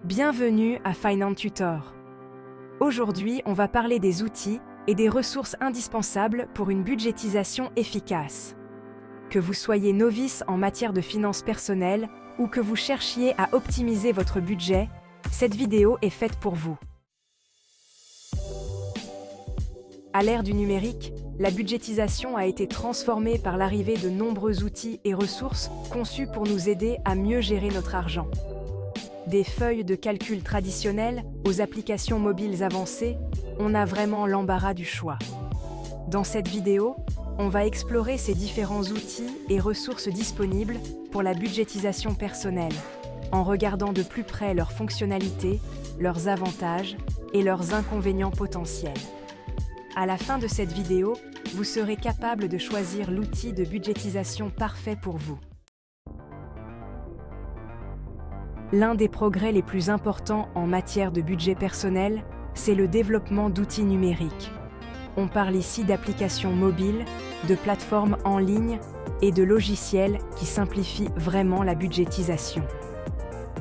Bienvenue à Finance Tutor. Aujourd'hui, on va parler des outils et des ressources indispensables pour une budgétisation efficace. Que vous soyez novice en matière de finances personnelles ou que vous cherchiez à optimiser votre budget, cette vidéo est faite pour vous. À l'ère du numérique, la budgétisation a été transformée par l'arrivée de nombreux outils et ressources conçus pour nous aider à mieux gérer notre argent. Des feuilles de calcul traditionnelles aux applications mobiles avancées, on a vraiment l'embarras du choix. Dans cette vidéo, on va explorer ces différents outils et ressources disponibles pour la budgétisation personnelle, en regardant de plus près leurs fonctionnalités, leurs avantages et leurs inconvénients potentiels. À la fin de cette vidéo, vous serez capable de choisir l'outil de budgétisation parfait pour vous. L'un des progrès les plus importants en matière de budget personnel, c'est le développement d'outils numériques. On parle ici d'applications mobiles, de plateformes en ligne et de logiciels qui simplifient vraiment la budgétisation.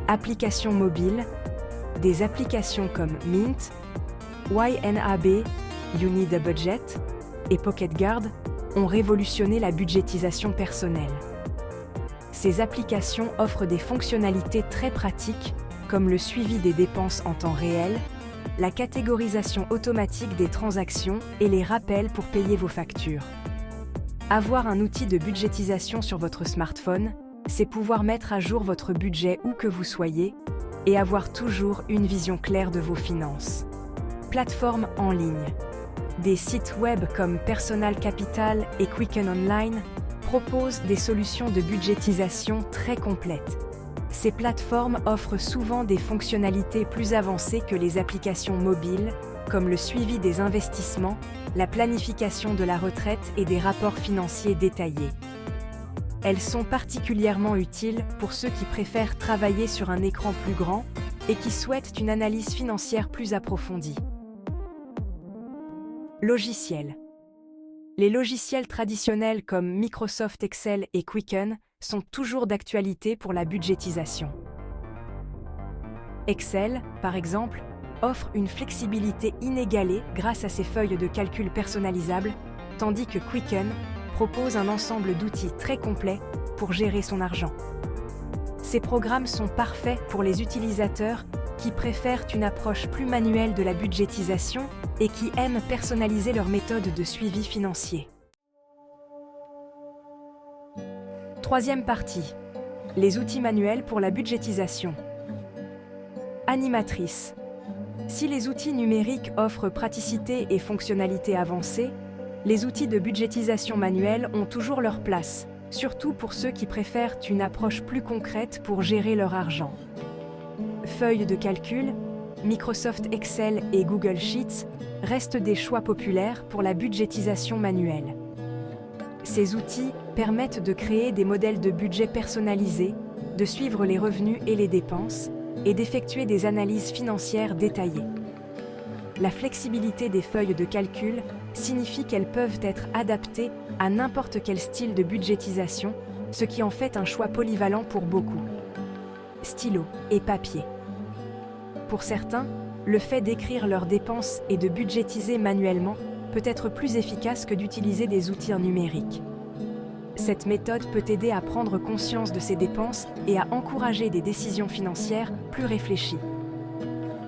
Applications mobiles, des applications comme Mint, YNAB, You Need a Budget et PocketGuard ont révolutionné la budgétisation personnelle. Ces applications offrent des fonctionnalités très pratiques comme le suivi des dépenses en temps réel, la catégorisation automatique des transactions et les rappels pour payer vos factures. Avoir un outil de budgétisation sur votre smartphone, c'est pouvoir mettre à jour votre budget où que vous soyez et avoir toujours une vision claire de vos finances. Plateformes en ligne. Des sites web comme Personal Capital et Quicken Online proposent des solutions de budgétisation très complètes. Ces plateformes offrent souvent des fonctionnalités plus avancées que les applications mobiles, comme le suivi des investissements, la planification de la retraite et des rapports financiers détaillés. Elles sont particulièrement utiles pour ceux qui préfèrent travailler sur un écran plus grand et qui souhaitent une analyse financière plus approfondie. Logiciels. Les logiciels traditionnels comme Microsoft Excel et Quicken sont toujours d'actualité pour la budgétisation. Excel, par exemple, offre une flexibilité inégalée grâce à ses feuilles de calcul personnalisables, tandis que Quicken propose un ensemble d'outils très complets pour gérer son argent. Ces programmes sont parfaits pour les utilisateurs qui préfèrent une approche plus manuelle de la budgétisation et qui aiment personnaliser leur méthode de suivi financier. Troisième partie, les outils manuels pour la budgétisation. Animatrice. Si les outils numériques offrent praticité et fonctionnalités avancées, les outils de budgétisation manuelle ont toujours leur place, surtout pour ceux qui préfèrent une approche plus concrète pour gérer leur argent. Feuilles de calcul, Microsoft Excel et Google Sheets restent des choix populaires pour la budgétisation manuelle. Ces outils permettent de créer des modèles de budget personnalisés, de suivre les revenus et les dépenses, et d'effectuer des analyses financières détaillées. La flexibilité des feuilles de calcul signifie qu'elles peuvent être adaptées à n'importe quel style de budgétisation, ce qui en fait un choix polyvalent pour beaucoup. Stylo et papier. Pour certains, le fait d'écrire leurs dépenses et de budgétiser manuellement peut être plus efficace que d'utiliser des outils numériques. Cette méthode peut aider à prendre conscience de ses dépenses et à encourager des décisions financières plus réfléchies.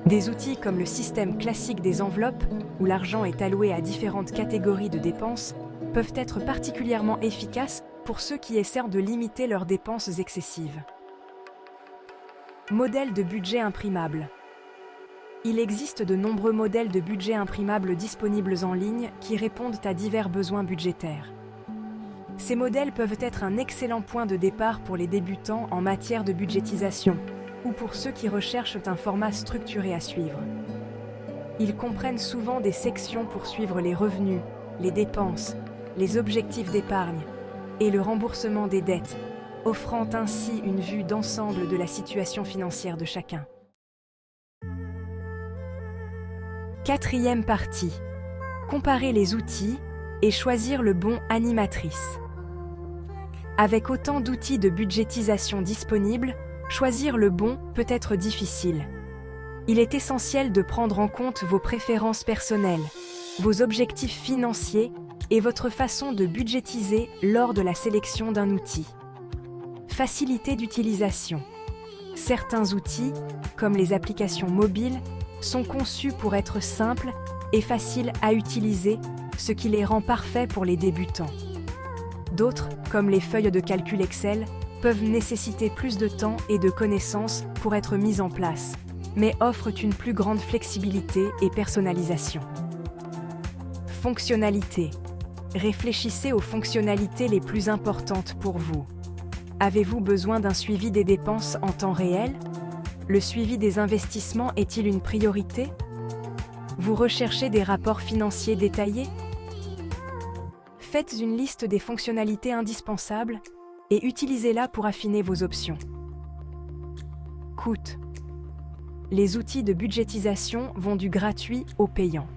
Des outils comme le système classique des enveloppes, où l'argent est alloué à différentes catégories de dépenses, peuvent être particulièrement efficaces pour ceux qui essaient de limiter leurs dépenses excessives. Modèle de budget imprimable. Il existe de nombreux modèles de budget imprimables disponibles en ligne qui répondent à divers besoins budgétaires. Ces modèles peuvent être un excellent point de départ pour les débutants en matière de budgétisation ou pour ceux qui recherchent un format structuré à suivre. Ils comprennent souvent des sections pour suivre les revenus, les dépenses, les objectifs d'épargne et le remboursement des dettes, offrant ainsi une vue d'ensemble de la situation financière de chacun. Quatrième partie. Comparer les outils et choisir le bon animatrice. Avec autant d'outils de budgétisation disponibles, choisir le bon peut être difficile. Il est essentiel de prendre en compte vos préférences personnelles, vos objectifs financiers et votre façon de budgétiser lors de la sélection d'un outil. Facilité d'utilisation. Certains outils, comme les applications mobiles, sont conçus pour être simples et faciles à utiliser, ce qui les rend parfaits pour les débutants. D'autres, comme les feuilles de calcul Excel, peuvent nécessiter plus de temps et de connaissances pour être mises en place, mais offrent une plus grande flexibilité et personnalisation. Fonctionnalités. Réfléchissez aux fonctionnalités les plus importantes pour vous. Avez-vous besoin d'un suivi des dépenses en temps réel? Le suivi des investissements est-il une priorité? Vous recherchez des rapports financiers détaillés? Faites une liste des fonctionnalités indispensables et utilisez-la pour affiner vos options. Coût. Les outils de budgétisation vont du gratuit au payant.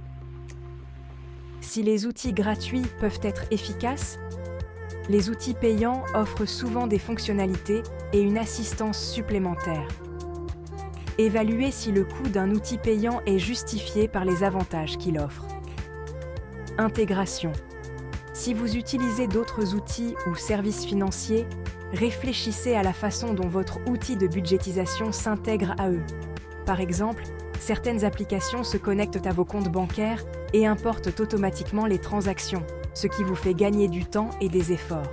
Si les outils gratuits peuvent être efficaces, les outils payants offrent souvent des fonctionnalités et une assistance supplémentaire. Évaluez si le coût d'un outil payant est justifié par les avantages qu'il offre. Intégration. Si vous utilisez d'autres outils ou services financiers, réfléchissez à la façon dont votre outil de budgétisation s'intègre à eux. Par exemple, certaines applications se connectent à vos comptes bancaires et importent automatiquement les transactions, ce qui vous fait gagner du temps et des efforts.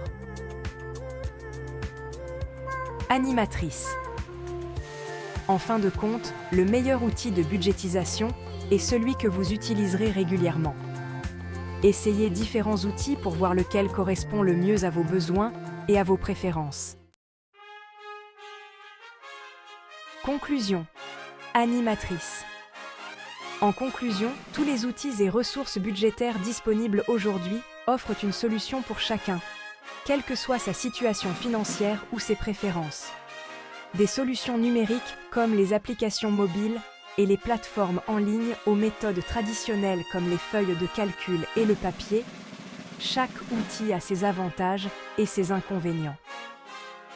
Animatrice. En fin de compte, le meilleur outil de budgétisation est celui que vous utiliserez régulièrement. Essayez différents outils pour voir lequel correspond le mieux à vos besoins et à vos préférences. Conclusion. Animatrice. En conclusion, tous les outils et ressources budgétaires disponibles aujourd'hui offrent une solution pour chacun, quelle que soit sa situation financière ou ses préférences. Des solutions numériques comme les applications mobiles et les plateformes en ligne aux méthodes traditionnelles comme les feuilles de calcul et le papier, chaque outil a ses avantages et ses inconvénients.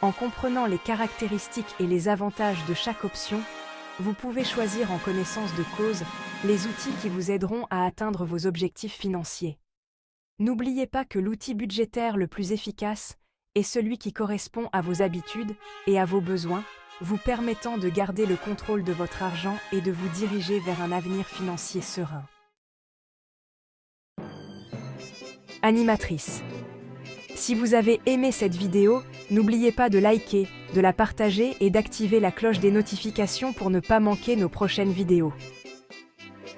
En comprenant les caractéristiques et les avantages de chaque option, vous pouvez choisir en connaissance de cause les outils qui vous aideront à atteindre vos objectifs financiers. N'oubliez pas que l'outil budgétaire le plus efficace est celui qui correspond à vos habitudes et à vos besoins, vous permettant de garder le contrôle de votre argent et de vous diriger vers un avenir financier serein. Animatrice. Si vous avez aimé cette vidéo, n'oubliez pas de liker, de la partager et d'activer la cloche des notifications pour ne pas manquer nos prochaines vidéos.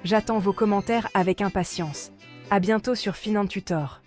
J'attends vos commentaires avec impatience. À bientôt sur FinanTutor.